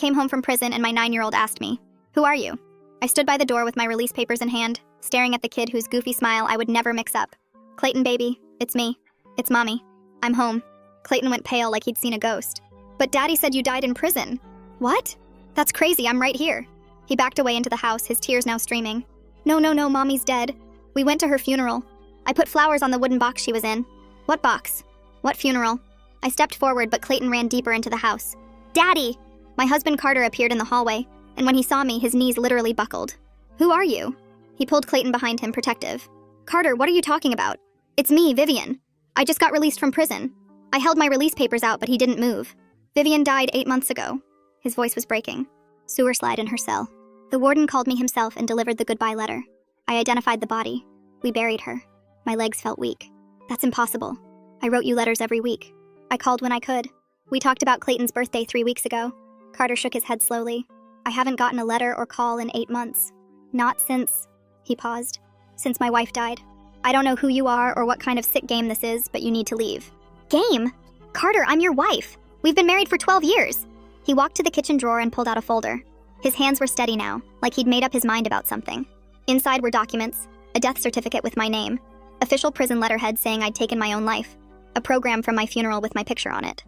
came home from prison and my 9-year-old asked me, "Who are you?" I stood by the door with my release papers in hand, staring at the kid whose goofy smile I would never mix up. "Clayton, baby, it's me. It's Mommy. I'm home." Clayton went pale like he'd seen a ghost. "But Daddy said you died in prison." "What? That's crazy, I'm right here." He backed away into the house, his tears now streaming. No, Mommy's dead. We went to her funeral. I put flowers on the wooden box she was in." "What box? What funeral?" I stepped forward, but Clayton ran deeper into the house. "Daddy!" My husband Carter appeared in the hallway, and when he saw me, his knees literally buckled. "Who are you?" He pulled Clayton behind him, protective. "Carter, what are you talking about?" "It's me, Vivian. I just got released from prison." I held my release papers out, but he didn't move. "Vivian died 8 months ago." His voice was breaking. Sewer slide in her cell. The warden called me himself and delivered the goodbye letter. I identified the body. We buried her. My legs felt weak. "That's impossible. I wrote you letters every week. I called when I could. We talked about Clayton's birthday 3 weeks ago." Carter shook his head slowly. "I haven't gotten a letter or call in 8 months. Not since..." He paused. "Since my wife died. I don't know who you are or what kind of sick game this is, but you need to leave." "Game? Carter, I'm your wife. We've been married for 12 years. He walked to the kitchen drawer and pulled out a folder. His hands were steady now, like he'd made up his mind about something. Inside were documents, a death certificate with my name, official prison letterhead saying I'd taken my own life, a program from my funeral with my picture on it.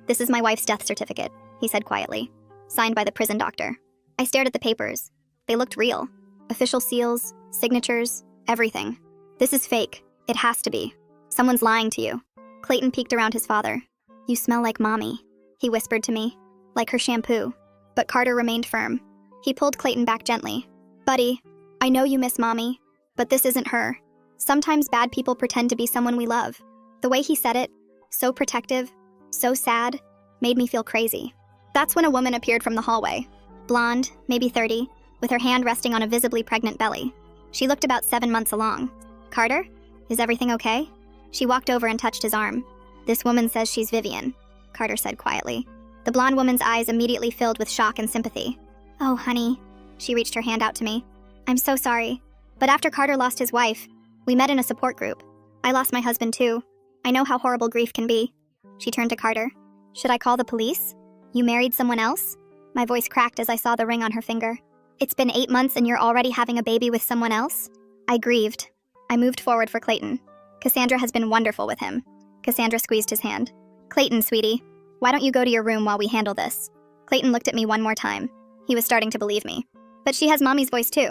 "This is my wife's death certificate," he said quietly, signed by the prison doctor. I stared at the papers. They looked real. Official seals, signatures, everything. "This is fake. It has to be. Someone's lying to you." Clayton peeked around his father. "You smell like Mommy," he whispered to me, "like her shampoo." But Carter remained firm. He pulled Clayton back gently. "Buddy, I know you miss Mommy, but this isn't her. Sometimes bad people pretend to be someone we love." The way he said it, so protective, so sad, made me feel crazy. That's when a woman appeared from the hallway. Blonde, maybe 30, with her hand resting on a visibly pregnant belly. She looked about 7 months along. "Carter? Is everything okay?" She walked over and touched his arm. "This woman says she's Vivian," Carter said quietly. The blonde woman's eyes immediately filled with shock and sympathy. "Oh, honey." She reached her hand out to me. "I'm so sorry. But after Carter lost his wife, we met in a support group. I lost my husband too. I know how horrible grief can be." She turned to Carter. "Should I call the police? You married someone else?" My voice cracked as I saw the ring on her finger. "It's been 8 months and you're already having a baby with someone else?" I grieved. I moved forward for Clayton. "Cassandra has been wonderful with him." Cassandra squeezed his hand. "Clayton, sweetie, why don't you go to your room while we handle this?" Clayton looked at me one more time. He was starting to believe me. "But she has Mommy's voice too."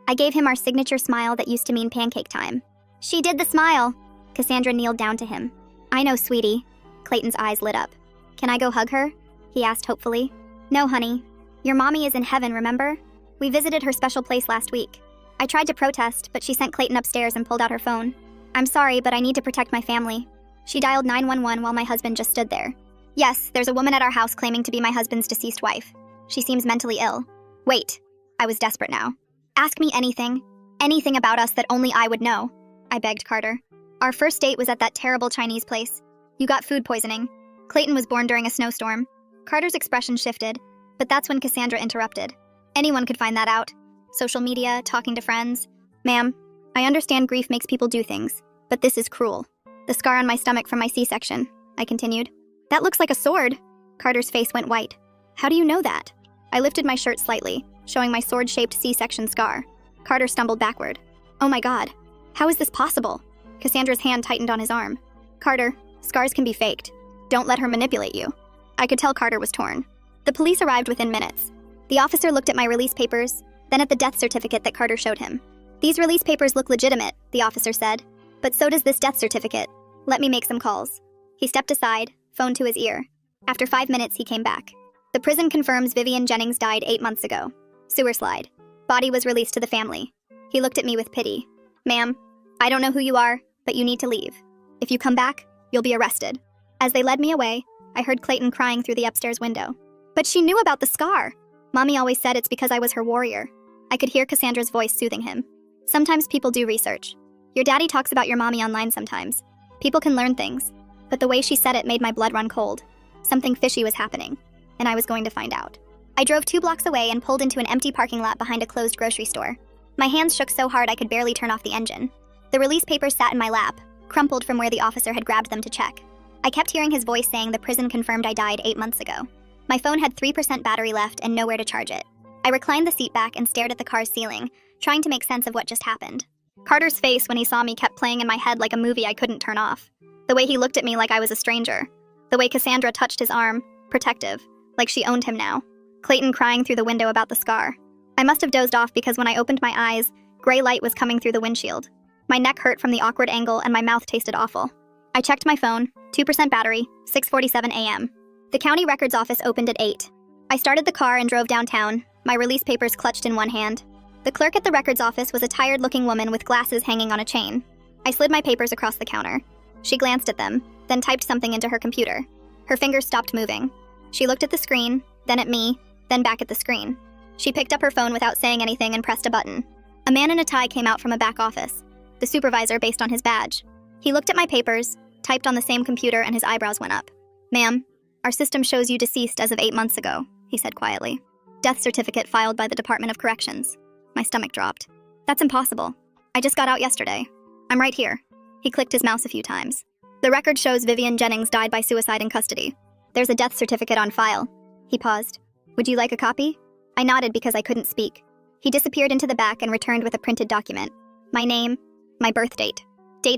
I gave him our signature smile that used to mean pancake time. "She did the smile." Cassandra kneeled down to him. "I know, sweetie." Clayton's eyes lit up. "Can I go hug her?" he asked hopefully. "No, honey. Your Mommy is in heaven, remember? We visited her special place last week. I tried to protest, but she sent Clayton upstairs and pulled out her phone. I'm sorry, but I need to protect my family." She dialed 911 while my husband just stood there. "Yes, there's a woman at our house claiming to be my husband's deceased wife. She seems mentally ill." "Wait." I was desperate now. "Ask me anything. Anything about us that only I would know," I begged Carter. "Our first date was at that terrible Chinese place. You got food poisoning. Clayton was born during a snowstorm." Carter's expression shifted, but that's when Cassandra interrupted. "Anyone could find that out. Social media, talking to friends. Ma'am, I understand grief makes people do things, but this is cruel. The scar on my stomach from my C-section," I continued. "That looks like a sword." Carter's face went white. "How do you know that?" I lifted my shirt slightly, showing my sword-shaped C-section scar. Carter stumbled backward. "Oh my God. How is this possible?" Cassandra's hand tightened on his arm. "Carter, scars can be faked. Don't let her manipulate you." I could tell Carter was torn. The police arrived within minutes. The officer looked at my release papers, then at the death certificate that Carter showed him. "These release papers look legitimate," the officer said. "But so does this death certificate. Let me make some calls." He stepped aside, phone to his ear. After 5 minutes, he came back. "The prison confirms Vivian Jennings died 8 months ago. Sewer slide. Body was released to the family." He looked at me with pity. "Ma'am, I don't know who you are, but you need to leave. If you come back, you'll be arrested." As they led me away, I heard Clayton crying through the upstairs window. "But she knew about the scar. Mommy always said it's because I was her warrior." I could hear Cassandra's voice soothing him. "Sometimes people do research. Your daddy talks about your mommy online sometimes. People can learn things." But the way she said it made my blood run cold. Something fishy was happening, and I was going to find out. I drove 2 blocks away and pulled into an empty parking lot behind a closed grocery store. My hands shook so hard I could barely turn off the engine. The release papers sat in my lap, crumpled from where the officer had grabbed them to check. I kept hearing his voice saying the prison confirmed I died 8 months ago. My phone had 3% battery left and nowhere to charge it. I reclined the seat back and stared at the car's ceiling, trying to make sense of what just happened. Carter's face when he saw me kept playing in my head like a movie I couldn't turn off. The way he looked at me like I was a stranger. The way Cassandra touched his arm, protective, like she owned him now. Clayton crying through the window about the scar. I must have dozed off because when I opened my eyes, gray light was coming through the windshield. My neck hurt from the awkward angle and my mouth tasted awful. I checked my phone, 2% battery, 6:47 a.m. The county records office opened at 8. I started the car and drove downtown, my release papers clutched in one hand. The clerk at the records office was a tired-looking woman with glasses hanging on a chain. I slid my papers across the counter. She glanced at them, then typed something into her computer. Her fingers stopped moving. She looked at the screen, then at me, then back at the screen. She picked up her phone without saying anything and pressed a button. A man in a tie came out from a back office, the supervisor based on his badge. He looked at my papers, typed on the same computer, and his eyebrows went up. "Ma'am, our system shows you deceased as of 8 months ago," he said quietly. "Death certificate filed by the Department of Corrections." My stomach dropped. "That's impossible. I just got out yesterday. I'm right here." He clicked his mouse a few times. "The record shows Vivian Jennings died by suicide in custody. There's a death certificate on file." He paused. "Would you like a copy?" I nodded because I couldn't speak. He disappeared into the back and returned with a printed document. My name, my birth date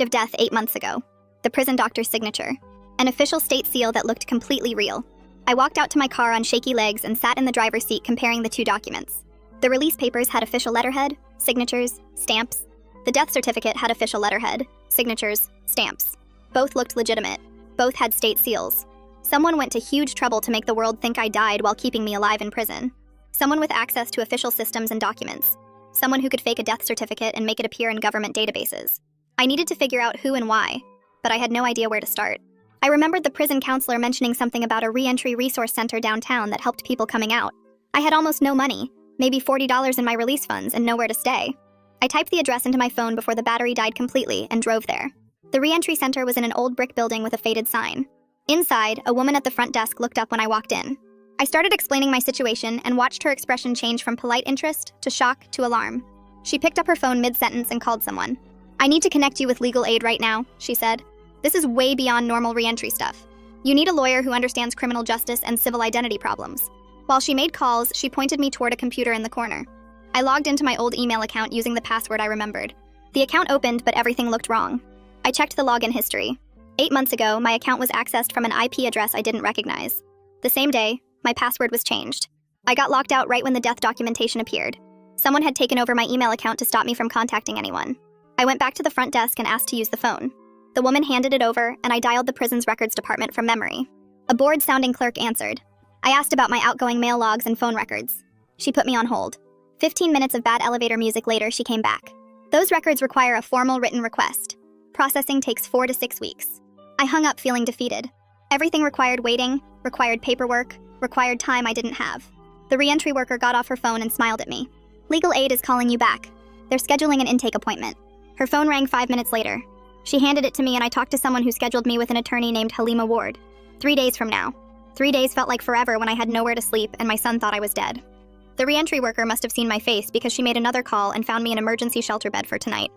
of death 8 months ago, the prison doctor's signature, an official state seal that looked completely real. I walked out to my car on shaky legs and sat in the driver's seat comparing the two documents. The release papers had official letterhead, signatures, stamps. The death certificate had official letterhead, signatures, stamps. Both looked legitimate. Both had state seals. Someone went to huge trouble to make the world think I died while keeping me alive in prison. Someone with access to official systems and documents. Someone who could fake a death certificate and make it appear in government databases. I needed to figure out who and why, but I had no idea where to start. I remembered the prison counselor mentioning something about a re-entry resource center downtown that helped people coming out. I had almost no money, maybe $40 in my release funds, and nowhere to stay. I typed the address into my phone before the battery died completely and drove there. The re-entry center was in an old brick building with a faded sign. Inside, a woman at the front desk looked up when I walked in. I started explaining my situation and watched her expression change from polite interest to shock to alarm. She picked up her phone mid-sentence and called someone. "I need to connect you with legal aid right now," she said. "This is way beyond normal re-entry stuff. You need a lawyer who understands criminal justice and civil identity problems." While she made calls, she pointed me toward a computer in the corner. I logged into my old email account using the password I remembered. The account opened, but everything looked wrong. I checked the login history. 8 months ago, my account was accessed from an IP address I didn't recognize. The same day, my password was changed. I got locked out right when the death documentation appeared. Someone had taken over my email account to stop me from contacting anyone. I went back to the front desk and asked to use the phone. The woman handed it over, and I dialed the prison's records department from memory. A bored-sounding clerk answered. I asked about my outgoing mail logs and phone records. She put me on hold. 15 minutes of bad elevator music later, she came back. "Those records require a formal written request. Processing takes 4 to 6 weeks." I hung up feeling defeated. Everything required waiting, required paperwork, required time I didn't have. The re-entry worker got off her phone and smiled at me. "Legal aid is calling you back. They're scheduling an intake appointment." Her phone rang 5 minutes later. She handed it to me and I talked to someone who scheduled me with an attorney named Halima Ward. 3 days from now. 3 days felt like forever when I had nowhere to sleep and my son thought I was dead. The re-entry worker must have seen my face because she made another call and found me an emergency shelter bed for tonight.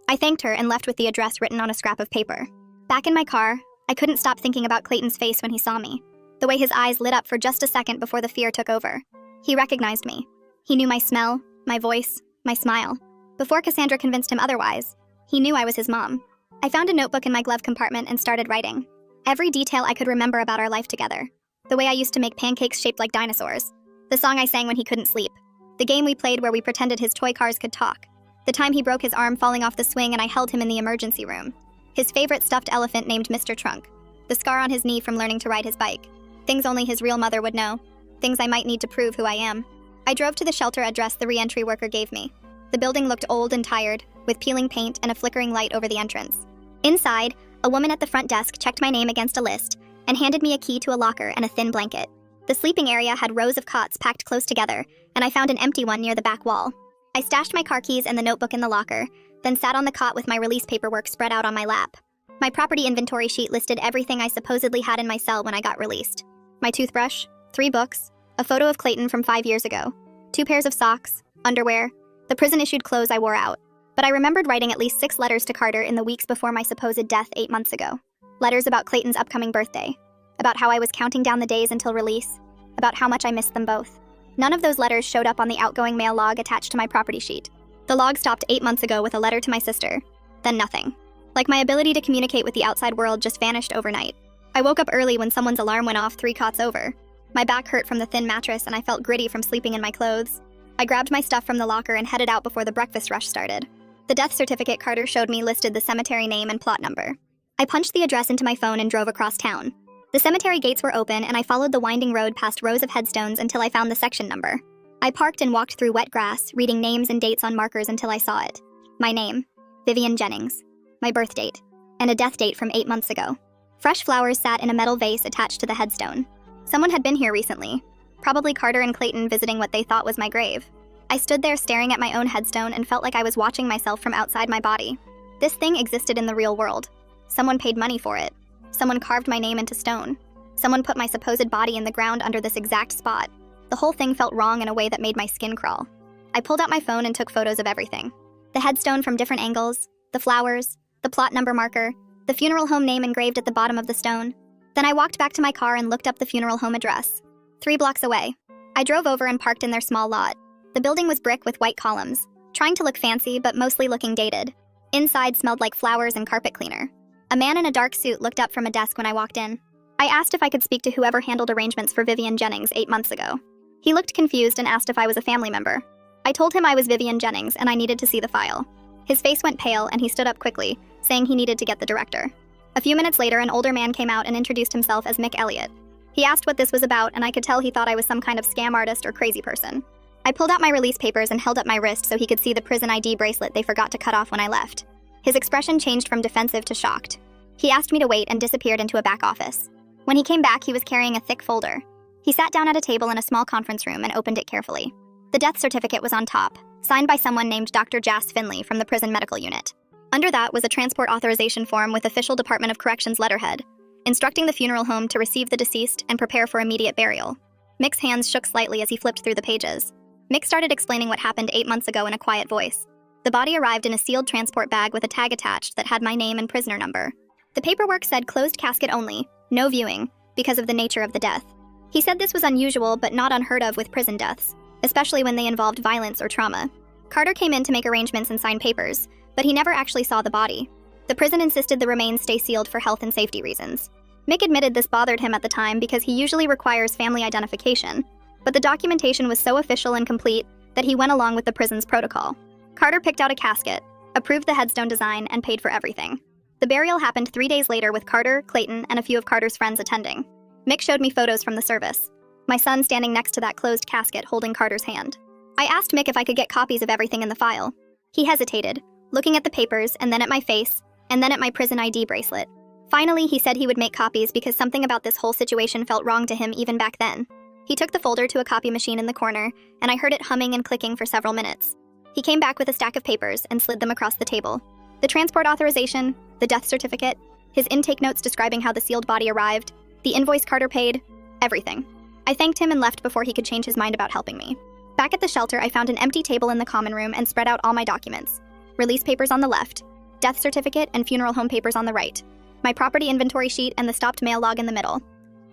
I thanked her and left with the address written on a scrap of paper. Back in my car, I couldn't stop thinking about Clayton's face when he saw me. The way his eyes lit up for just a second before the fear took over. He recognized me. He knew my smell, my voice, my smile. Before Cassandra convinced him otherwise, he knew I was his mom. I found a notebook in my glove compartment and started writing. Every detail I could remember about our life together. The way I used to make pancakes shaped like dinosaurs. The song I sang when he couldn't sleep. The game we played where we pretended his toy cars could talk. The time he broke his arm falling off the swing and I held him in the emergency room. His favorite stuffed elephant named Mr. Trunk. The scar on his knee from learning to ride his bike. Things only his real mother would know. Things I might need to prove who I am. I drove to the shelter address the re-entry worker gave me. The building looked old and tired, with peeling paint and a flickering light over the entrance. Inside, a woman at the front desk checked my name against a list and handed me a key to a locker and a thin blanket. The sleeping area had rows of cots packed close together, and I found an empty one near the back wall. I stashed my car keys and the notebook in the locker, then sat on the cot with my release paperwork spread out on my lap. My property inventory sheet listed everything I supposedly had in my cell when I got released. My toothbrush, 3 books, a photo of Clayton from 5 years ago, 2 pairs of socks, underwear, the prison-issued clothes I wore out. But I remembered writing at least 6 letters to Carter in the weeks before my supposed death 8 months ago. Letters about Clayton's upcoming birthday, about how I was counting down the days until release, about how much I missed them both. None of those letters showed up on the outgoing mail log attached to my property sheet. The log stopped 8 months ago with a letter to my sister, then nothing. Like my ability to communicate with the outside world just vanished overnight. I woke up early when someone's alarm went off 3 cots over. My back hurt from the thin mattress and I felt gritty from sleeping in my clothes. I grabbed my stuff from the locker and headed out before the breakfast rush started. The death certificate Carter showed me listed the cemetery name and plot number. I punched the address into my phone and drove across town. The cemetery gates were open and I followed the winding road past rows of headstones until I found the section number. I parked and walked through wet grass, reading names and dates on markers until I saw it. My name, Vivian Jennings. My birth date, and a death date from 8 months ago. Fresh flowers sat in a metal vase attached to the headstone. Someone had been here recently, probably Carter and Clayton visiting what they thought was my grave. I stood there staring at my own headstone and felt like I was watching myself from outside my body. This thing existed in the real world. Someone paid money for it. Someone carved my name into stone. Someone put my supposed body in the ground under this exact spot. The whole thing felt wrong in a way that made my skin crawl. I pulled out my phone and took photos of everything. The headstone from different angles, the flowers, the plot number marker, the funeral home name engraved at the bottom of the stone. Then I walked back to my car and looked up the funeral home address. 3 blocks away. I drove over and parked in their small lot. The building was brick with white columns, trying to look fancy but mostly looking dated. Inside smelled like flowers and carpet cleaner. A man in a dark suit looked up from a desk when I walked in. I asked if I could speak to whoever handled arrangements for Vivian Jennings 8 months ago. He looked confused and asked if I was a family member. I told him I was Vivian Jennings and I needed to see the file. His face went pale and he stood up quickly, saying he needed to get the director. A few minutes later, an older man came out and introduced himself as Mick Elliott. He asked what this was about, and I could tell he thought I was some kind of scam artist or crazy person. I pulled out my release papers and held up my wrist so he could see the prison ID bracelet they forgot to cut off when I left. His expression changed from defensive to shocked. He asked me to wait and disappeared into a back office. When he came back, he was carrying a thick folder. He sat down at a table in a small conference room and opened it carefully. The death certificate was on top, signed by someone named Dr. Jas Finley from the prison medical unit. Under that was a transport authorization form with official Department of Corrections letterhead, instructing the funeral home to receive the deceased and prepare for immediate burial. Mick's hands shook slightly as he flipped through the pages. Mick started explaining what happened 8 months ago in a quiet voice. The body arrived in a sealed transport bag with a tag attached that had my name and prisoner number. The paperwork said closed casket only, no viewing, because of the nature of the death. He said this was unusual but not unheard of with prison deaths, especially when they involved violence or trauma. Carter came in to make arrangements and sign papers, but he never actually saw the body. The prison insisted the remains stay sealed for health and safety reasons. Mick admitted this bothered him at the time because he usually requires family identification, but the documentation was so official and complete that he went along with the prison's protocol. Carter picked out a casket, approved the headstone design, and paid for everything. The burial happened 3 days later with Carter, Clayton, and a few of Carter's friends attending. Mick showed me photos from the service. My son standing next to that closed casket holding Carter's hand. I asked Mick if I could get copies of everything in the file. He hesitated, looking at the papers and then at my face, and then at my prison ID bracelet. Finally, he said he would make copies because something about this whole situation felt wrong to him even back then. He took the folder to a copy machine in the corner, and I heard it humming and clicking for several minutes. He came back with a stack of papers and slid them across the table. The transport authorization, the death certificate, his intake notes describing how the sealed body arrived, the invoice Carter paid, everything. I thanked him and left before he could change his mind about helping me. Back at the shelter, I found an empty table in the common room and spread out all my documents. Release papers on the left, death certificate and funeral home papers on the right, my property inventory sheet and the stopped mail log in the middle.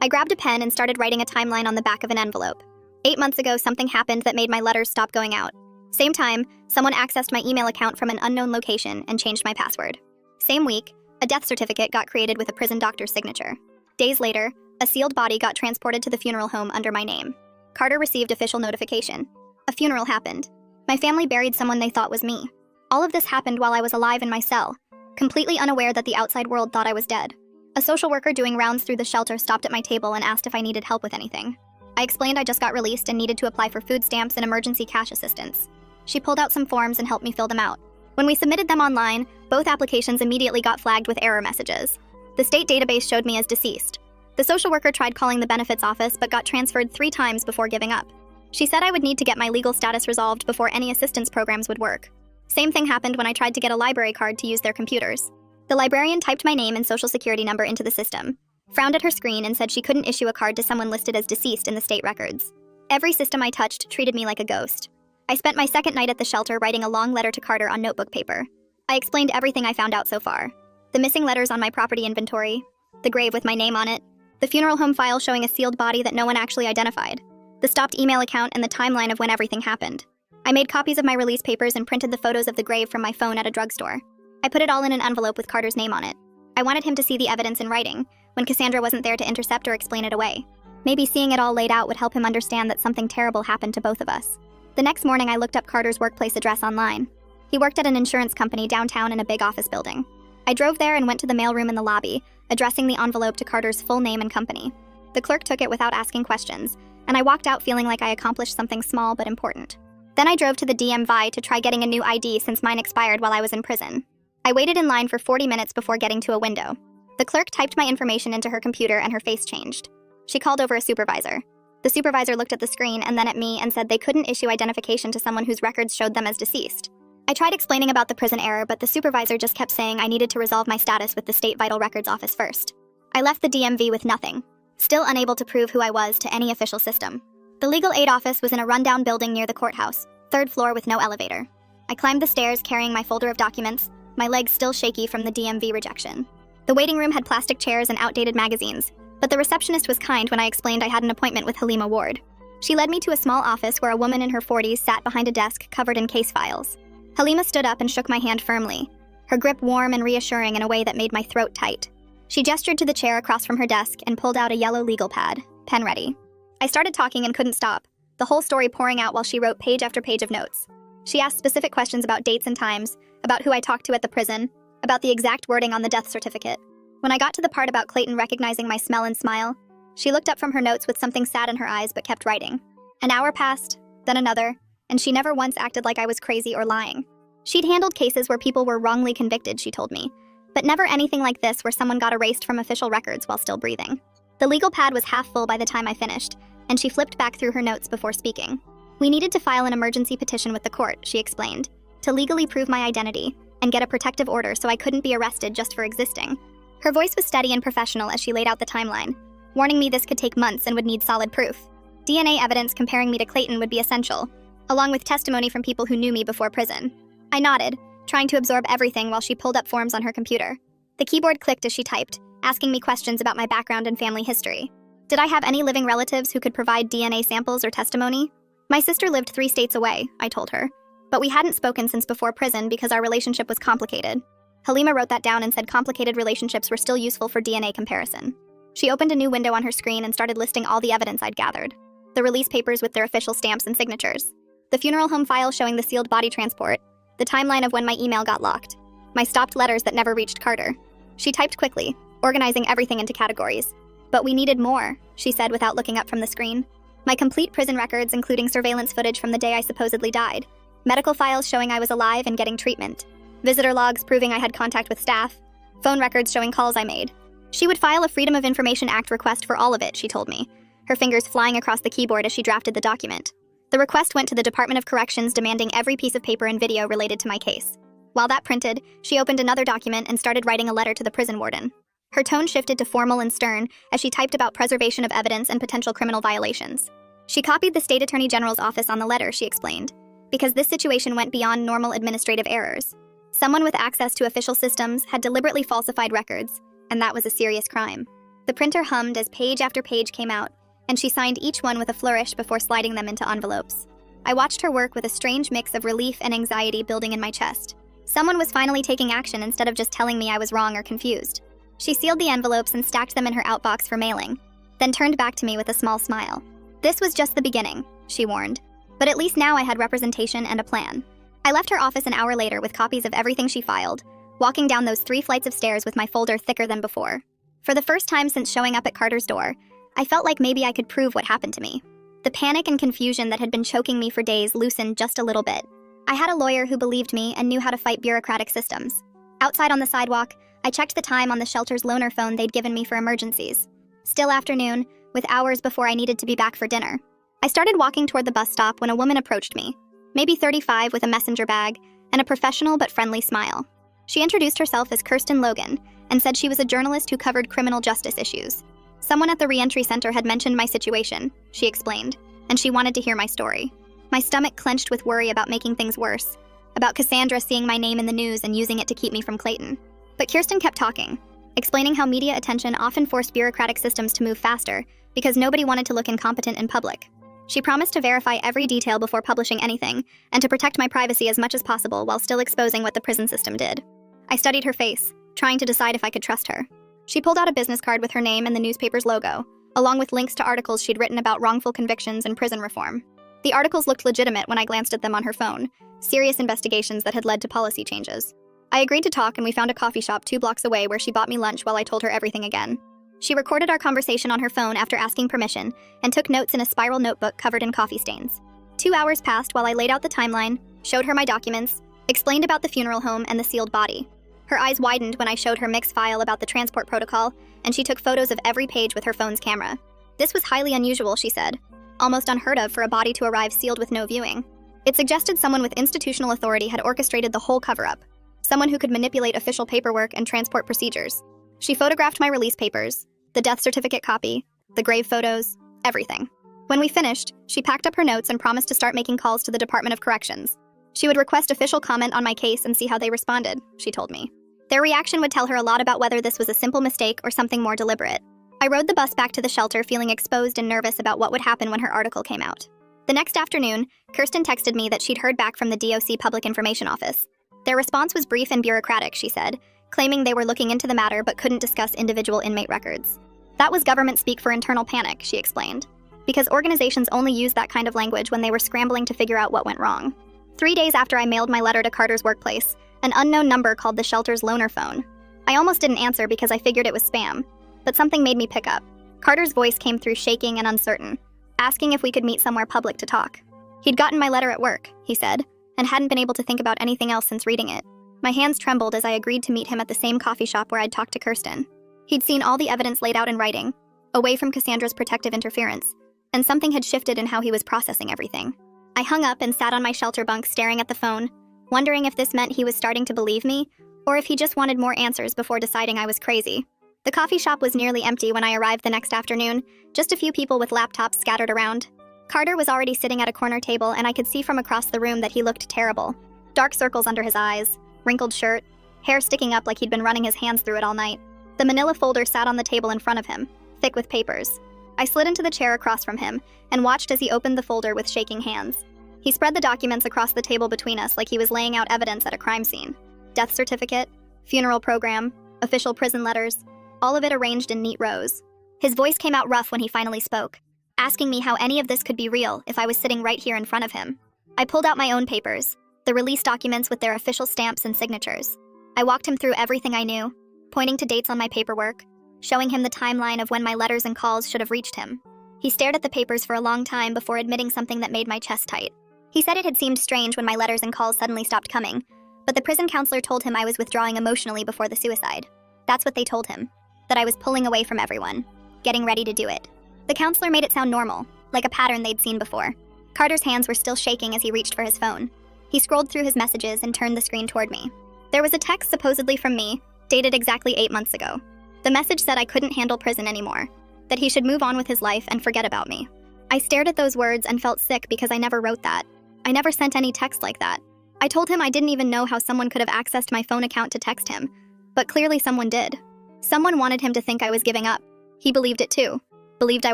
I grabbed a pen and started writing a timeline on the back of an envelope. 8 months ago, something happened that made my letters stop going out. Same time, someone accessed my email account from an unknown location and changed my password. Same week, a death certificate got created with a prison doctor's signature. Days later, a sealed body got transported to the funeral home under my name. Carter received official notification. A funeral happened. My family buried someone they thought was me. All of this happened while I was alive in my cell, completely unaware that the outside world thought I was dead. A social worker doing rounds through the shelter stopped at my table and asked if I needed help with anything. I explained I just got released and needed to apply for food stamps and emergency cash assistance. She pulled out some forms and helped me fill them out. When we submitted them online, both applications immediately got flagged with error messages. The state database showed me as deceased. The social worker tried calling the benefits office but got transferred 3 times before giving up. She said I would need to get my legal status resolved before any assistance programs would work. Same thing happened when I tried to get a library card to use their computers. The librarian typed my name and social security number into the system, frowned at her screen and said she couldn't issue a card to someone listed as deceased in the state records. Every system I touched treated me like a ghost. I spent my second night at the shelter writing a long letter to Carter on notebook paper. I explained everything I found out so far. The missing letters on my property inventory, the grave with my name on it, The funeral home file showing a sealed body that no one actually identified. The stopped email account and the timeline of when everything happened. I made copies of my release papers and printed the photos of the grave from my phone at a drugstore. I put it all in an envelope with Carter's name on it. I wanted him to see the evidence in writing, when Cassandra wasn't there to intercept or explain it away. Maybe seeing it all laid out would help him understand that something terrible happened to both of us. The next morning, I looked up Carter's workplace address online. He worked at an insurance company downtown in a big office building. I drove there and went to the mailroom in the lobby, addressing the envelope to Carter's full name and company. The clerk took it without asking questions, and I walked out feeling like I accomplished something small but important. Then I drove to the DMV to try getting a new ID since mine expired while I was in prison. I waited in line for 40 minutes before getting to a window. The clerk typed my information into her computer and her face changed. She called over a supervisor. The supervisor looked at the screen and then at me and said they couldn't issue identification to someone whose records showed them as deceased. I tried explaining about the prison error, but the supervisor just kept saying I needed to resolve my status with the State Vital Records Office first. I left the DMV with nothing, still unable to prove who I was to any official system. The legal aid office was in a rundown building near the courthouse, 3rd floor with no elevator. I climbed the stairs carrying my folder of documents, my legs still shaky from the DMV rejection. The waiting room had plastic chairs and outdated magazines, but the receptionist was kind when I explained I had an appointment with Halima Ward. She led me to a small office where a woman in her 40s sat behind a desk covered in case files. Halima stood up and shook my hand firmly, her grip warm and reassuring in a way that made my throat tight. She gestured to the chair across from her desk and pulled out a yellow legal pad, pen ready. I started talking and couldn't stop, the whole story pouring out while she wrote page after page of notes. She asked specific questions about dates and times, about who I talked to at the prison, about the exact wording on the death certificate. When I got to the part about Clayton recognizing my smell and smile, she looked up from her notes with something sad in her eyes but kept writing. An hour passed, then another, and she never once acted like I was crazy or lying. She'd handled cases where people were wrongly convicted, she told me, but never anything like this where someone got erased from official records while still breathing. The legal pad was half full by the time I finished, and she flipped back through her notes before speaking. We needed to file an emergency petition with the court, she explained, to legally prove my identity and get a protective order so I couldn't be arrested just for existing. Her voice was steady and professional as she laid out the timeline, warning me this could take months and would need solid proof. DNA evidence comparing me to Clayton would be essential, along with testimony from people who knew me before prison. I nodded, trying to absorb everything while she pulled up forms on her computer. The keyboard clicked as she typed, asking me questions about my background and family history. Did I have any living relatives who could provide DNA samples or testimony? My sister lived 3 states away, I told her, but we hadn't spoken since before prison because our relationship was complicated. Halima wrote that down and said complicated relationships were still useful for DNA comparison. She opened a new window on her screen and started listing all the evidence I'd gathered. The release papers with their official stamps and signatures. The funeral home file showing the sealed body transport. The timeline of when my email got locked. My stopped letters that never reached Carter. She typed quickly, organizing everything into categories. But we needed more, she said without looking up from the screen. My complete prison records, including surveillance footage from the day I supposedly died. Medical files showing I was alive and getting treatment. Visitor logs proving I had contact with staff. Phone records showing calls I made. She would file a Freedom of Information Act request for all of it, she told me, her fingers flying across the keyboard as she drafted the document. The request went to the Department of Corrections demanding every piece of paper and video related to my case. While that printed, she opened another document and started writing a letter to the prison warden. Her tone shifted to formal and stern as she typed about preservation of evidence and potential criminal violations. She copied the State Attorney General's office on the letter, she explained, because this situation went beyond normal administrative errors. Someone with access to official systems had deliberately falsified records, and that was a serious crime. The printer hummed as page after page came out, and she signed each one with a flourish before sliding them into envelopes. I watched her work with a strange mix of relief and anxiety building in my chest. Someone was finally taking action instead of just telling me I was wrong or confused. She sealed the envelopes and stacked them in her outbox for mailing, then turned back to me with a small smile. This was just the beginning, she warned, but at least now I had representation and a plan. I left her office an hour later with copies of everything she filed, walking down those 3 flights of stairs with my folder thicker than before. For the first time since showing up at Carter's door, I felt like maybe I could prove what happened to me. The panic and confusion that had been choking me for days loosened just a little bit. I had a lawyer who believed me and knew how to fight bureaucratic systems. Outside on the sidewalk, I checked the time on the shelter's loaner phone they'd given me for emergencies. Still afternoon, with hours before I needed to be back for dinner. I started walking toward the bus stop when a woman approached me, maybe 35 with a messenger bag and a professional but friendly smile. She introduced herself as Kirsten Logan and said she was a journalist who covered criminal justice issues. Someone at the reentry center had mentioned my situation, she explained, and she wanted to hear my story. My stomach clenched with worry about making things worse, about Cassandra seeing my name in the news and using it to keep me from Clayton. But Kirsten kept talking, explaining how media attention often forced bureaucratic systems to move faster because nobody wanted to look incompetent in public. She promised to verify every detail before publishing anything and to protect my privacy as much as possible while still exposing what the prison system did. I studied her face, trying to decide if I could trust her. She pulled out a business card with her name and the newspaper's logo, along with links to articles she'd written about wrongful convictions and prison reform. The articles looked legitimate when I glanced at them on her phone, serious investigations that had led to policy changes. I agreed to talk and we found a coffee shop 2 blocks away where she bought me lunch while I told her everything again. She recorded our conversation on her phone after asking permission and took notes in a spiral notebook covered in coffee stains. 2 hours passed while I laid out the timeline, showed her my documents, explained about the funeral home and the sealed body. Her eyes widened when I showed her mixed file about the transport protocol, and she took photos of every page with her phone's camera. This was highly unusual, she said. Almost unheard of for a body to arrive sealed with no viewing. It suggested someone with institutional authority had orchestrated the whole cover-up. Someone who could manipulate official paperwork and transport procedures. She photographed my release papers, the death certificate copy, the grave photos, everything. When we finished, she packed up her notes and promised to start making calls to the Department of Corrections. She would request official comment on my case and see how they responded, she told me. Their reaction would tell her a lot about whether this was a simple mistake or something more deliberate. I rode the bus back to the shelter feeling exposed and nervous about what would happen when her article came out. The next afternoon, Kirsten texted me that she'd heard back from the DOC Public Information Office. Their response was brief and bureaucratic, she said, claiming they were looking into the matter but couldn't discuss individual inmate records. That was government speak for internal panic, she explained, because organizations only used that kind of language when they were scrambling to figure out what went wrong. 3 days after I mailed my letter to Carter's workplace, an unknown number called the shelter's loaner phone. I almost didn't answer because I figured it was spam, but something made me pick up. Carter's voice came through shaking and uncertain, asking if we could meet somewhere public to talk. He'd gotten my letter at work, he said, and hadn't been able to think about anything else since reading it. My hands trembled as I agreed to meet him at the same coffee shop where I'd talked to Kirsten. He'd seen all the evidence laid out in writing, away from Cassandra's protective interference, and something had shifted in how he was processing everything. I hung up and sat on my shelter bunk staring at the phone, wondering if this meant he was starting to believe me, or if he just wanted more answers before deciding I was crazy. The coffee shop was nearly empty when I arrived the next afternoon, just a few people with laptops scattered around. Carter was already sitting at a corner table and I could see from across the room that he looked terrible. Dark circles under his eyes, wrinkled shirt, hair sticking up like he'd been running his hands through it all night. The manila folder sat on the table in front of him, thick with papers. I slid into the chair across from him and watched as he opened the folder with shaking hands. He spread the documents across the table between us like he was laying out evidence at a crime scene. Death certificate, funeral program, official prison letters, all of it arranged in neat rows. His voice came out rough when he finally spoke, asking me how any of this could be real if I was sitting right here in front of him. I pulled out my own papers, the release documents with their official stamps and signatures. I walked him through everything I knew, pointing to dates on my paperwork, showing him the timeline of when my letters and calls should have reached him. He stared at the papers for a long time before admitting something that made my chest tight. He said it had seemed strange when my letters and calls suddenly stopped coming, but the prison counselor told him I was withdrawing emotionally before the suicide. That's what they told him, that I was pulling away from everyone, getting ready to do it. The counselor made it sound normal, like a pattern they'd seen before. Carter's hands were still shaking as he reached for his phone. He scrolled through his messages and turned the screen toward me. There was a text supposedly from me, dated exactly 8 months ago. The message said I couldn't handle prison anymore, that he should move on with his life and forget about me. I stared at those words and felt sick because I never wrote that. I never sent any text like that. I told him I didn't even know how someone could have accessed my phone account to text him, but clearly someone did. Someone wanted him to think I was giving up. He believed it too, believed I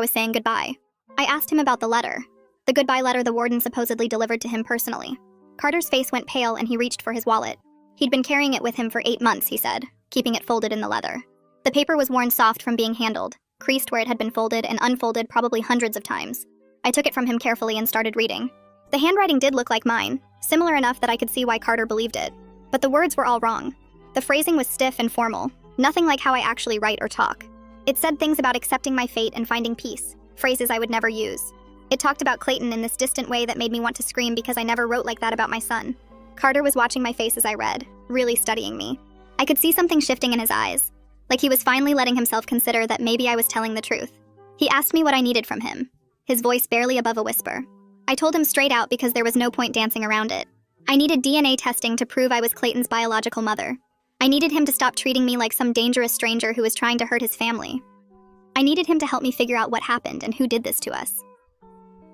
was saying goodbye. I asked him about the letter, the goodbye letter the warden supposedly delivered to him personally. Carter's face went pale and he reached for his wallet. He'd been carrying it with him for 8 months, he said, keeping it folded in the leather. The paper was worn soft from being handled, creased where it had been folded and unfolded probably hundreds of times. I took it from him carefully and started reading. The handwriting did look like mine, similar enough that I could see why Carter believed it. But the words were all wrong. The phrasing was stiff and formal, nothing like how I actually write or talk. It said things about accepting my fate and finding peace, phrases I would never use. It talked about Clayton in this distant way that made me want to scream because I never wrote like that about my son. Carter was watching my face as I read, really studying me. I could see something shifting in his eyes, like he was finally letting himself consider that maybe I was telling the truth. He asked me what I needed from him, his voice barely above a whisper. I told him straight out because there was no point dancing around it. I needed DNA testing to prove I was Clayton's biological mother. I needed him to stop treating me like some dangerous stranger who was trying to hurt his family. I needed him to help me figure out what happened and who did this to us.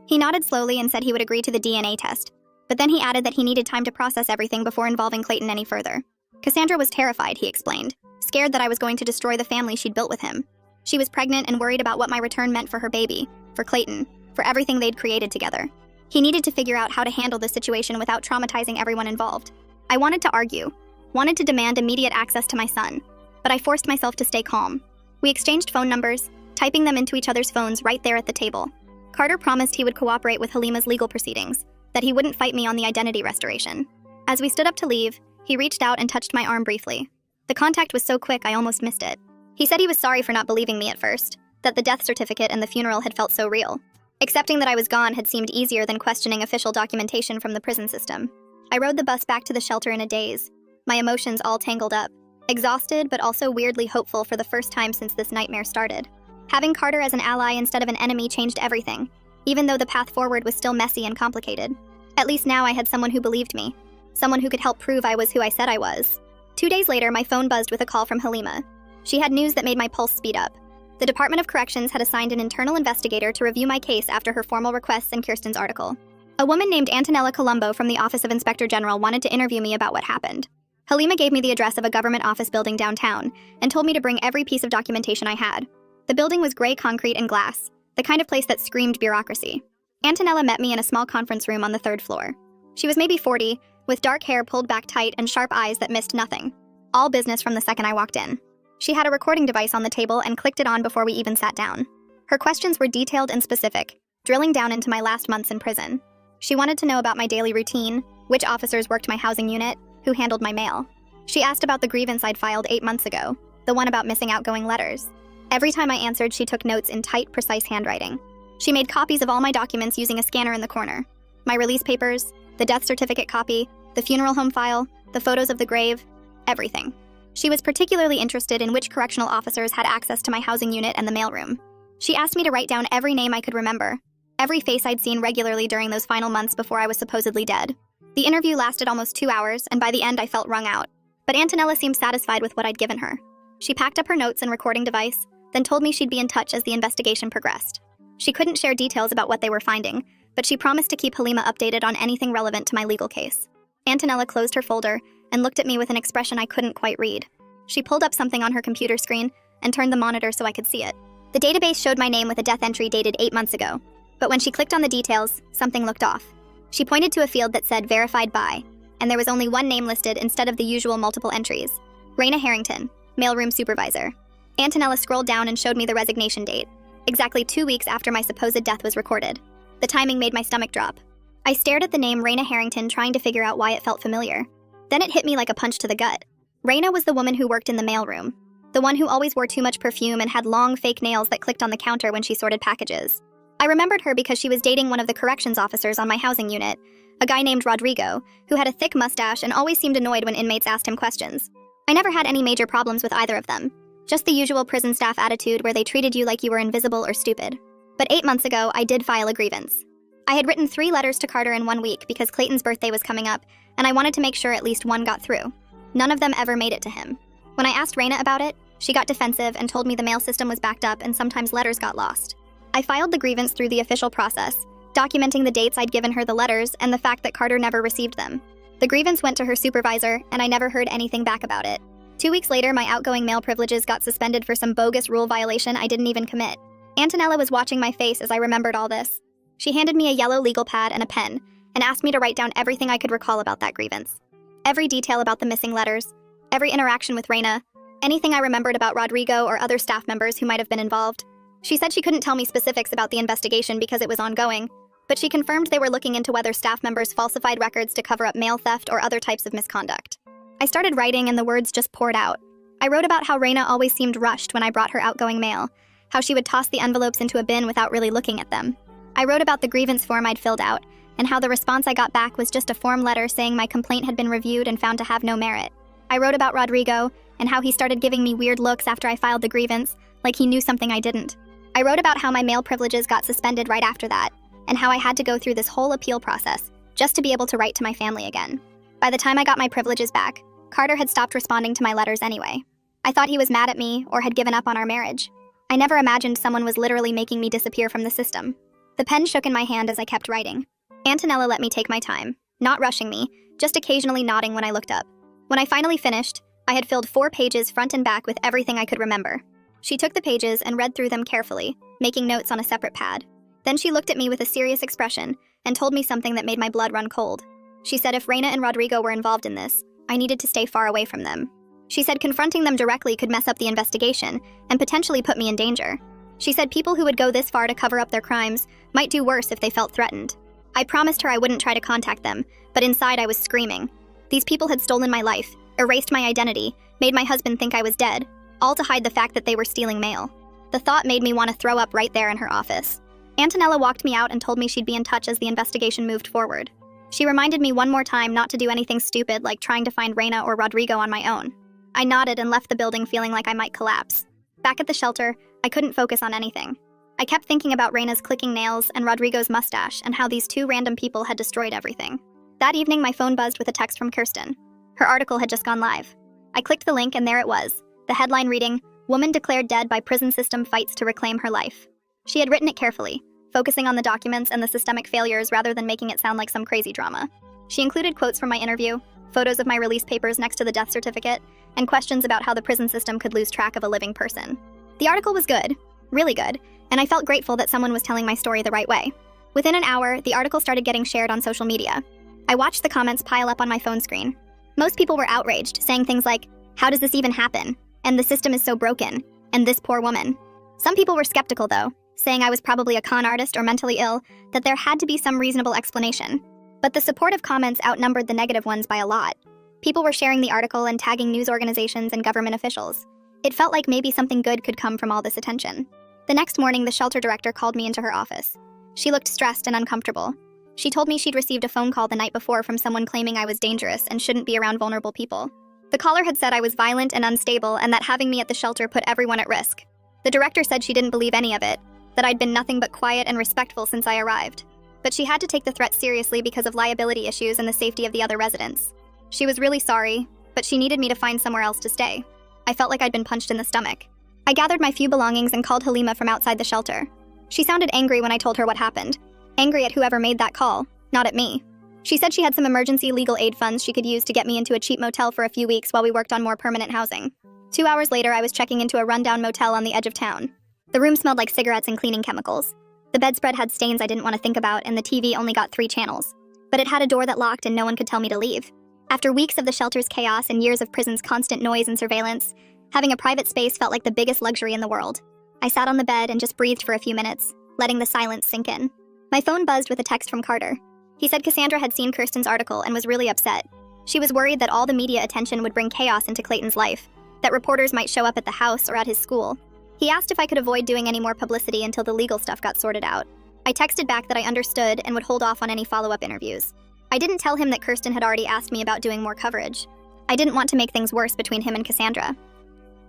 He nodded slowly and said he would agree to the DNA test, but then he added that he needed time to process everything before involving Clayton any further. Cassandra was terrified, he explained, scared that I was going to destroy the family she'd built with him. She was pregnant and worried about what my return meant for her baby, for Clayton, for everything they'd created together. He needed to figure out how to handle the situation without traumatizing everyone involved. I wanted to argue, wanted to demand immediate access to my son, but I forced myself to stay calm. We exchanged phone numbers, typing them into each other's phones right there at the table. Carter promised he would cooperate with Halima's legal proceedings, that he wouldn't fight me on the identity restoration. As we stood up to leave, he reached out and touched my arm briefly. The contact was so quick I almost missed it. He said he was sorry for not believing me at first, that the death certificate and the funeral had felt so real. Accepting that I was gone had seemed easier than questioning official documentation from the prison system. I rode the bus back to the shelter in a daze, my emotions all tangled up, exhausted but also weirdly hopeful for the first time since this nightmare started. Having Carter as an ally instead of an enemy changed everything, even though the path forward was still messy and complicated. At least now I had someone who believed me, someone who could help prove I was who I said I was. 2 days later, my phone buzzed with a call from Halima. She had news that made my pulse speed up. The Department of Corrections had assigned an internal investigator to review my case after her formal requests in Kirsten's article. A woman named Antonella Colombo from the Office of Inspector General wanted to interview me about what happened. Halima gave me the address of a government office building downtown and told me to bring every piece of documentation I had. The building was gray concrete and glass, the kind of place that screamed bureaucracy. Antonella met me in a small conference room on the 3rd floor. She was maybe 40, with dark hair pulled back tight and sharp eyes that missed nothing. All business from the second I walked in. She had a recording device on the table and clicked it on before we even sat down. Her questions were detailed and specific, drilling down into my last months in prison. She wanted to know about my daily routine, which officers worked my housing unit, who handled my mail. She asked about the grievance I'd filed 8 months ago, the one about missing outgoing letters. Every time I answered, she took notes in tight, precise handwriting. She made copies of all my documents using a scanner in the corner. My release papers, the death certificate copy, the funeral home file, the photos of the grave, everything. She was particularly interested in which correctional officers had access to my housing unit and the mailroom. She asked me to write down every name I could remember, every face I'd seen regularly during those final months before I was supposedly dead. The interview lasted almost 2 hours, and by the end I felt wrung out. But Antonella seemed satisfied with what I'd given her. She packed up her notes and recording device, then told me she'd be in touch as the investigation progressed. She couldn't share details about what they were finding, but she promised to keep Halima updated on anything relevant to my legal case. Antonella closed her folder and looked at me with an expression I couldn't quite read. She pulled up something on her computer screen and turned the monitor so I could see it. The database showed my name with a death entry dated 8 months ago, but when she clicked on the details, something looked off. She pointed to a field that said verified by, and there was only one name listed instead of the usual multiple entries. Raina Harrington, mailroom supervisor. Antonella scrolled down and showed me the resignation date, exactly 2 weeks after my supposed death was recorded. The timing made my stomach drop. I stared at the name Raina Harrington, trying to figure out why it felt familiar. Then it hit me like a punch to the gut. Raina was the woman who worked in the mailroom, the one who always wore too much perfume and had long fake nails that clicked on the counter when she sorted packages. I remembered her because she was dating one of the corrections officers on my housing unit, a guy named Rodrigo, who had a thick mustache and always seemed annoyed when inmates asked him questions. I never had any major problems with either of them, just the usual prison staff attitude where they treated you like you were invisible or stupid. But 8 months ago, I did file a grievance. I had written 3 letters to Carter in 1 week because Clayton's birthday was coming up, and I wanted to make sure at least one got through. None of them ever made it to him. When I asked Raina about it, she got defensive and told me the mail system was backed up and sometimes letters got lost. I filed the grievance through the official process, documenting the dates I'd given her the letters and the fact that Carter never received them. The grievance went to her supervisor, and I never heard anything back about it. 2 weeks later, my outgoing mail privileges got suspended for some bogus rule violation I didn't even commit. Antonella was watching my face as I remembered all this. She handed me a yellow legal pad and a pen, and asked me to write down everything I could recall about that grievance. Every detail about the missing letters, every interaction with Raina, anything I remembered about Rodrigo or other staff members who might have been involved. She said she couldn't tell me specifics about the investigation because it was ongoing, but she confirmed they were looking into whether staff members falsified records to cover up mail theft or other types of misconduct. I started writing and the words just poured out. I wrote about how Raina always seemed rushed when I brought her outgoing mail, how she would toss the envelopes into a bin without really looking at them. I wrote about the grievance form I'd filled out, and how the response I got back was just a form letter saying my complaint had been reviewed and found to have no merit. I wrote about Rodrigo, and how he started giving me weird looks after I filed the grievance, like he knew something I didn't. I wrote about how my mail privileges got suspended right after that, and how I had to go through this whole appeal process just to be able to write to my family again. By the time I got my privileges back, Carter had stopped responding to my letters anyway. I thought he was mad at me or had given up on our marriage. I never imagined someone was literally making me disappear from the system. The pen shook in my hand as I kept writing. Antonella let me take my time, not rushing me, just occasionally nodding when I looked up. When I finally finished, I had filled 4 pages front and back with everything I could remember. She took the pages and read through them carefully, making notes on a separate pad. Then she looked at me with a serious expression and told me something that made my blood run cold. She said if Reina and Rodrigo were involved in this, I needed to stay far away from them. She said confronting them directly could mess up the investigation and potentially put me in danger. She said people who would go this far to cover up their crimes might do worse if they felt threatened. I promised her I wouldn't try to contact them, but inside I was screaming. These people had stolen my life, erased my identity, made my husband think I was dead, all to hide the fact that they were stealing mail. The thought made me want to throw up right there in her office. Antonella walked me out and told me she'd be in touch as the investigation moved forward. She reminded me one more time not to do anything stupid like trying to find Reina or Rodrigo on my own. I nodded and left the building feeling like I might collapse. Back at the shelter, I couldn't focus on anything. I kept thinking about Reina's clicking nails and Rodrigo's mustache and how these 2 random people had destroyed everything. That evening, my phone buzzed with a text from Kirsten. Her article had just gone live. I clicked the link and there it was, the headline reading, "Woman declared dead by prison system fights to reclaim her life." She had written it carefully, focusing on the documents and the systemic failures rather than making it sound like some crazy drama. She included quotes from my interview, photos of my release papers next to the death certificate, and questions about how the prison system could lose track of a living person. The article was good, really good, and I felt grateful that someone was telling my story the right way. Within an hour, the article started getting shared on social media. I watched the comments pile up on my phone screen. Most people were outraged, saying things like, "How does this even happen?" And "The system is so broken," and "This poor woman." Some people were skeptical though, saying I was probably a con artist or mentally ill, that there had to be some reasonable explanation. But the supportive comments outnumbered the negative ones by a lot. People were sharing the article and tagging news organizations and government officials. It felt like maybe something good could come from all this attention. The next morning, the shelter director called me into her office. She looked stressed and uncomfortable. She told me she'd received a phone call the night before from someone claiming I was dangerous and shouldn't be around vulnerable people. The caller had said I was violent and unstable and that having me at the shelter put everyone at risk. The director said she didn't believe any of it, that I'd been nothing but quiet and respectful since I arrived. But she had to take the threat seriously because of liability issues and the safety of the other residents. She was really sorry, but she needed me to find somewhere else to stay. I felt like I'd been punched in the stomach. I gathered my few belongings and called Halima from outside the shelter. She sounded angry when I told her what happened. Angry at whoever made that call, not at me. She said she had some emergency legal aid funds she could use to get me into a cheap motel for a few weeks while we worked on more permanent housing. 2 hours later, I was checking into a rundown motel on the edge of town. The room smelled like cigarettes and cleaning chemicals. The bedspread had stains I didn't want to think about, and the TV only got 3 channels. But it had a door that locked and no one could tell me to leave. After weeks of the shelter's chaos and years of prison's constant noise and surveillance, having a private space felt like the biggest luxury in the world. I sat on the bed and just breathed for a few minutes, letting the silence sink in. My phone buzzed with a text from Carter. He said Cassandra had seen Kirsten's article and was really upset. She was worried that all the media attention would bring chaos into Clayton's life, that reporters might show up at the house or at his school. He asked if I could avoid doing any more publicity until the legal stuff got sorted out. I texted back that I understood and would hold off on any follow-up interviews. I didn't tell him that Kirsten had already asked me about doing more coverage. I didn't want to make things worse between him and Cassandra.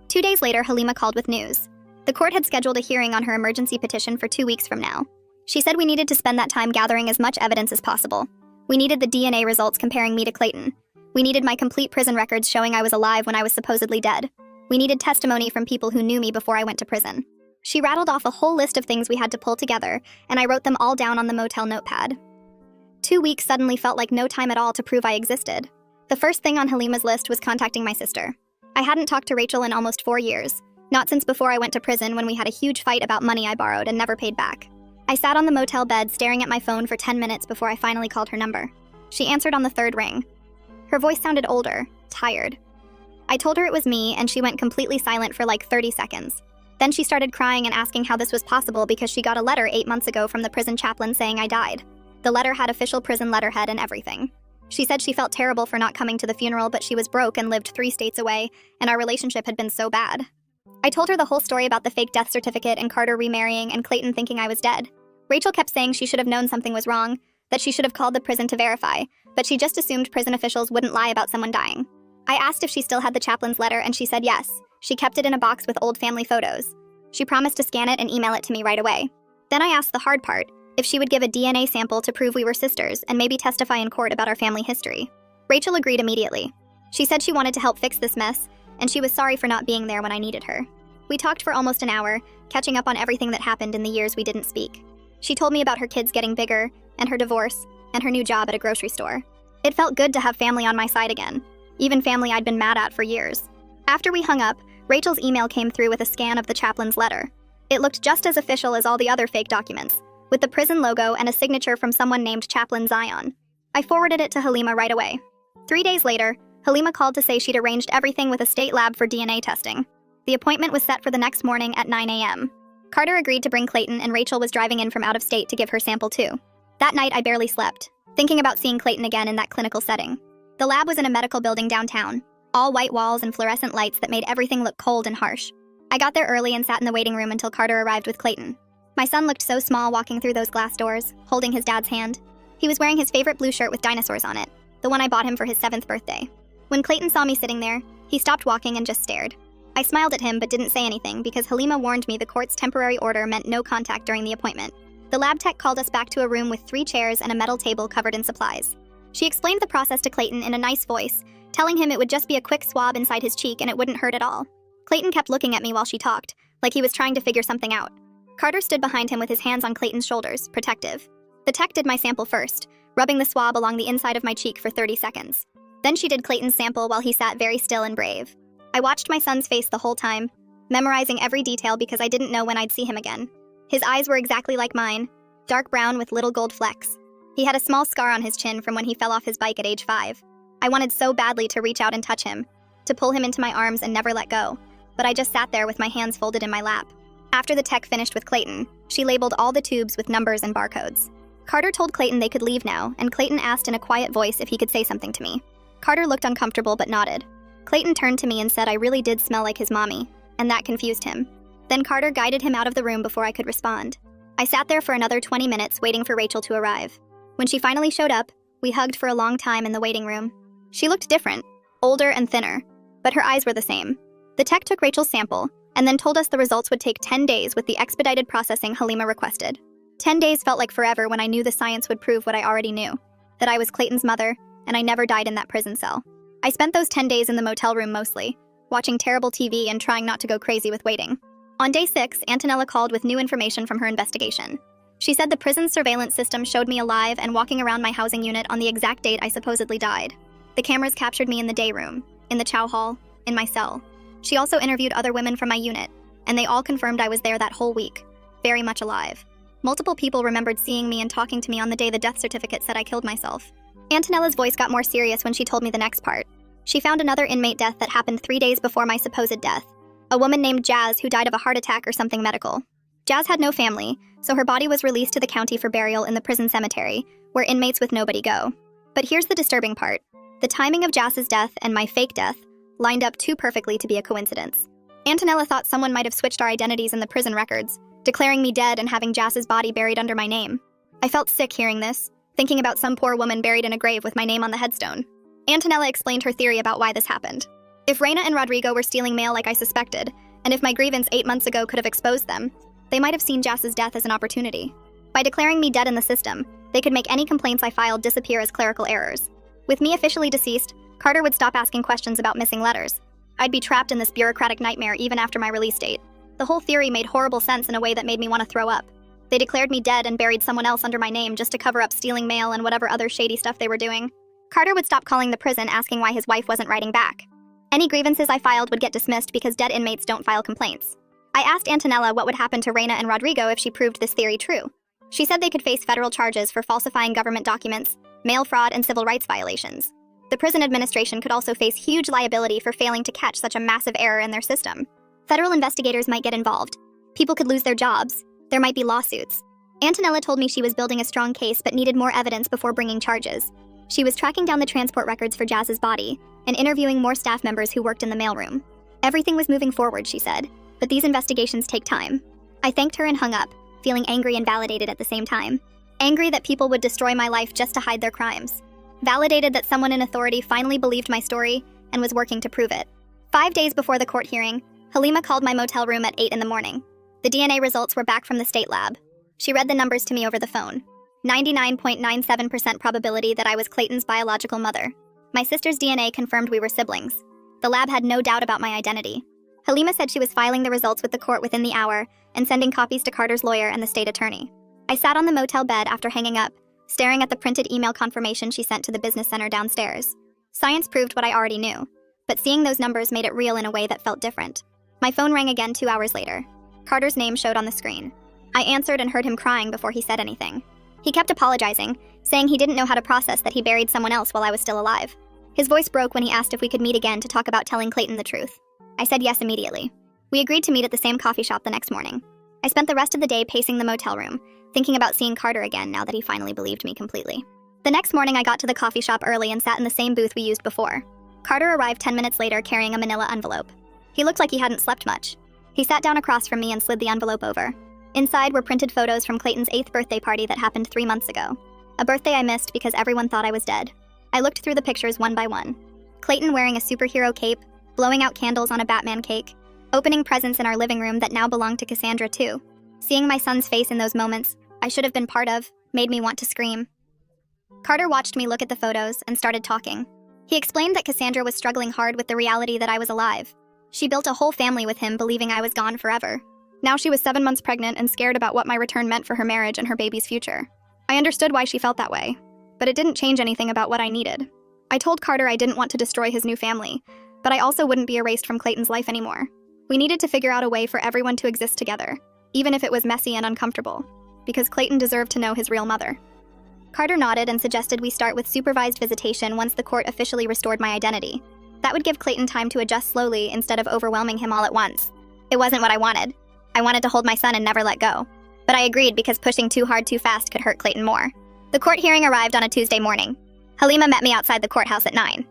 2 days later, Halima called with news. The court had scheduled a hearing on her emergency petition for 2 weeks from now. She said we needed to spend that time gathering as much evidence as possible. We needed the DNA results comparing me to Clayton. We needed my complete prison records showing I was alive when I was supposedly dead. We needed testimony from people who knew me before I went to prison. She rattled off a whole list of things we had to pull together, and I wrote them all down on the motel notepad. 2 weeks suddenly felt like no time at all to prove I existed. The first thing on Halima's list was contacting my sister. I hadn't talked to Rachel in almost 4 years, not since before I went to prison when we had a huge fight about money I borrowed and never paid back. I sat on the motel bed staring at my phone for 10 minutes before I finally called her number. She answered on the 3rd ring. Her voice sounded older, tired. I told her it was me, and she went completely silent for like 30 seconds. Then she started crying and asking how this was possible because she got a letter 8 months ago from the prison chaplain saying I died. The letter had official prison letterhead and everything. She said she felt terrible for not coming to the funeral, but she was broke and lived 3 states away, and our relationship had been so bad. I told her the whole story about the fake death certificate and Carter remarrying and Clayton thinking I was dead. Rachel kept saying she should have known something was wrong, that she should have called the prison to verify, but she just assumed prison officials wouldn't lie about someone dying. I asked if she still had the chaplain's letter, and she said yes. She kept it in a box with old family photos. She promised to scan it and email it to me right away. Then I asked the hard part, if she would give a DNA sample to prove we were sisters and maybe testify in court about our family history. Rachel agreed immediately. She said she wanted to help fix this mess, and she was sorry for not being there when I needed her. We talked for almost an hour, catching up on everything that happened in the years we didn't speak. She told me about her kids getting bigger, and her divorce, and her new job at a grocery store. It felt good to have family on my side again, even family I'd been mad at for years. After we hung up, Rachel's email came through with a scan of the chaplain's letter. It looked just as official as all the other fake documents, with the prison logo and a signature from someone named Chaplain Zion. I forwarded it to Halima right away. 3 days later, Halima called to say she'd arranged everything with a state lab for DNA testing. The appointment was set for the next morning at 9 a.m. Carter agreed to bring Clayton, and Rachel was driving in from out of state to give her sample too. That night, I barely slept, thinking about seeing Clayton again in that clinical setting. The lab was in a medical building downtown, all white walls and fluorescent lights that made everything look cold and harsh. I got there early and sat in the waiting room until Carter arrived with Clayton. My son looked so small walking through those glass doors, holding his dad's hand. He was wearing his favorite blue shirt with dinosaurs on it, the one I bought him for his 7th birthday. When Clayton saw me sitting there, he stopped walking and just stared. I smiled at him but didn't say anything because Halima warned me the court's temporary order meant no contact during the appointment. The lab tech called us back to a room with 3 chairs and a metal table covered in supplies. She explained the process to Clayton in a nice voice, telling him it would just be a quick swab inside his cheek and it wouldn't hurt at all. Clayton kept looking at me while she talked, like he was trying to figure something out. Carter stood behind him with his hands on Clayton's shoulders, protective. The tech did my sample first, rubbing the swab along the inside of my cheek for 30 seconds. Then she did Clayton's sample while he sat very still and brave. I watched my son's face the whole time, memorizing every detail because I didn't know when I'd see him again. His eyes were exactly like mine, dark brown with little gold flecks. He had a small scar on his chin from when he fell off his bike at age 5. I wanted so badly to reach out and touch him, to pull him into my arms and never let go, but I just sat there with my hands folded in my lap. After the tech finished with Clayton, she labeled all the tubes with numbers and barcodes. Carter told Clayton they could leave now, and Clayton asked in a quiet voice if he could say something to me. Carter looked uncomfortable but nodded. Clayton turned to me and said I really did smell like his mommy, and that confused him. Then Carter guided him out of the room before I could respond. I sat there for another 20 minutes waiting for Rachel to arrive. When she finally showed up, we hugged for a long time in the waiting room. She looked different, older and thinner, but her eyes were the same. The tech took Rachel's sample, and then told us the results would take 10 days with the expedited processing Halima requested. 10 days felt like forever when I knew the science would prove what I already knew, that I was Clayton's mother, and I never died in that prison cell. I spent those 10 days in the motel room mostly, watching terrible TV and trying not to go crazy with waiting. On day 6, Antonella called with new information from her investigation. She said the prison's surveillance system showed me alive and walking around my housing unit on the exact date I supposedly died. The cameras captured me in the day room, in the chow hall, in my cell. She also interviewed other women from my unit, and they all confirmed I was there that whole week, very much alive. Multiple people remembered seeing me and talking to me on the day the death certificate said I killed myself. Antonella's voice got more serious when she told me the next part. She found another inmate death that happened 3 days before my supposed death. A woman named Jazz who died of a heart attack or something medical. Jazz had no family, so her body was released to the county for burial in the prison cemetery, where inmates with nobody go. But here's the disturbing part. The timing of Jazz's death and my fake death lined up too perfectly to be a coincidence. Antonella thought someone might have switched our identities in the prison records, declaring me dead and having Jazz's body buried under my name. I felt sick hearing this, thinking about some poor woman buried in a grave with my name on the headstone. Antonella explained her theory about why this happened. If Reina and Rodrigo were stealing mail like I suspected, and if my grievance 8 months ago could have exposed them, they might have seen Jazz's death as an opportunity. By declaring me dead in the system, they could make any complaints I filed disappear as clerical errors. With me officially deceased, Carter would stop asking questions about missing letters. I'd be trapped in this bureaucratic nightmare even after my release date. The whole theory made horrible sense in a way that made me want to throw up. They declared me dead and buried someone else under my name just to cover up stealing mail and whatever other shady stuff they were doing. Carter would stop calling the prison asking why his wife wasn't writing back. Any grievances I filed would get dismissed because dead inmates don't file complaints. I asked Antonella what would happen to Reina and Rodrigo if she proved this theory true. She said they could face federal charges for falsifying government documents, mail fraud, and civil rights violations. The prison administration could also face huge liability for failing to catch such a massive error in their system. Federal investigators might get involved. People could lose their jobs. There might be lawsuits. Antonella told me she was building a strong case but needed more evidence before bringing charges. She was tracking down the transport records for Jazz's body and interviewing more staff members who worked in the mailroom. Everything was moving forward, she said, but these investigations take time. I thanked her and hung up, feeling angry and validated at the same time. Angry that people would destroy my life just to hide their crimes. Validated that someone in authority finally believed my story and was working to prove it. 5 days before the court hearing, Halima called my motel room at 8 in the morning. The DNA results were back from the state lab. She read the numbers to me over the phone. 99.97% probability that I was Clayton's biological mother. My sister's DNA confirmed we were siblings. The lab had no doubt about my identity. Halima said she was filing the results with the court within the hour and sending copies to Carter's lawyer and the state attorney. I sat on the motel bed after hanging up, staring at the printed email confirmation she sent to the business center downstairs. Science proved what I already knew. but seeing those numbers made it real in a way that felt different. My phone rang again 2 hours later. Carter's name showed on the screen. I answered and heard him crying before he said anything. He kept apologizing, saying he didn't know how to process that he buried someone else while I was still alive. His voice broke when he asked if we could meet again to talk about telling Clayton the truth. I said yes immediately. We agreed to meet at the same coffee shop the next morning. I spent the rest of the day pacing the motel room, thinking about seeing Carter again now that he finally believed me completely. The next morning I got to the coffee shop early and sat in the same booth we used before. Carter arrived 10 minutes later carrying a manila envelope. He looked like he hadn't slept much. He sat down across from me and slid the envelope over. Inside were printed photos from Clayton's 8th birthday party that happened 3 months ago. A birthday I missed because everyone thought I was dead. I looked through the pictures one by one. Clayton wearing a superhero cape, blowing out candles on a Batman cake, opening presents in our living room that now belonged to Cassandra too. Seeing my son's face in those moments, I should have been part of, made me want to scream. Carter watched me look at the photos and started talking. He explained that Cassandra was struggling hard with the reality that I was alive. She built a whole family with him believing I was gone forever. Now she was 7 months pregnant and scared about what my return meant for her marriage and her baby's future. I understood why she felt that way, but it didn't change anything about what I needed. I told Carter I didn't want to destroy his new family, but I also wouldn't be erased from Clayton's life anymore. We needed to figure out a way for everyone to exist together, even if it was messy and uncomfortable, because Clayton deserved to know his real mother. Carter nodded and suggested we start with supervised visitation once the court officially restored my identity. That would give Clayton time to adjust slowly instead of overwhelming him all at once. It wasn't what I wanted. I wanted to hold my son and never let go. But I agreed because pushing too hard too fast could hurt Clayton more. The court hearing arrived on a Tuesday morning. Halima met me outside the courthouse at 9.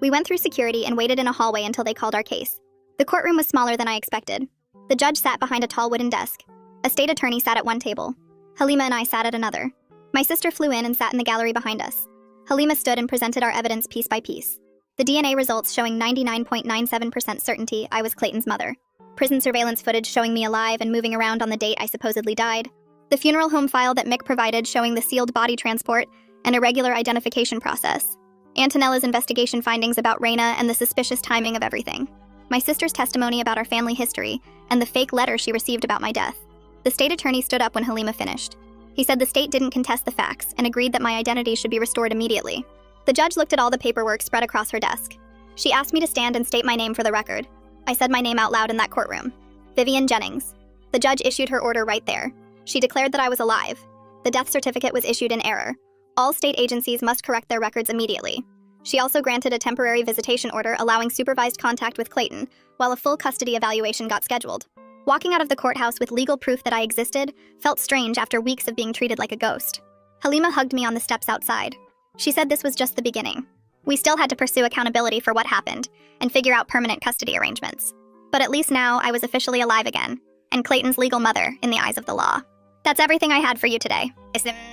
We went through security and waited in a hallway until they called our case. The courtroom was smaller than I expected. The judge sat behind a tall wooden desk. A state attorney sat at one table. Halima and I sat at another. My sister flew in and sat in the gallery behind us. Halima stood and presented our evidence piece by piece. The DNA results showing 99.97% certainty I was Clayton's mother. Prison surveillance footage showing me alive and moving around on the date I supposedly died. The funeral home file that Mick provided showing the sealed body transport and irregular identification process. Antonella's investigation findings about Reina and the suspicious timing of everything. My sister's testimony about our family history and the fake letter she received about my death. The state attorney stood up when Halima finished. He said the state didn't contest the facts and agreed that my identity should be restored immediately. The judge looked at all the paperwork spread across her desk. She asked me to stand and state my name for the record. I said my name out loud in that courtroom. Vivian Jennings. The judge issued her order right there. She declared that I was alive. The death certificate was issued in error. All state agencies must correct their records immediately. She also granted a temporary visitation order allowing supervised contact with Clayton, while a full custody evaluation got scheduled. Walking out of the courthouse with legal proof that I existed felt strange after weeks of being treated like a ghost. Halima hugged me on the steps outside. She said this was just the beginning. We still had to pursue accountability for what happened and figure out permanent custody arrangements. But at least now I was officially alive again, and Clayton's legal mother in the eyes of the law. That's everything I had for you today.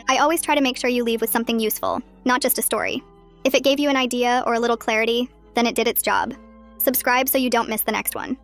I always try to make sure you leave with something useful, not just a story. If it gave you an idea or a little clarity, then it did its job. Subscribe so you don't miss the next one.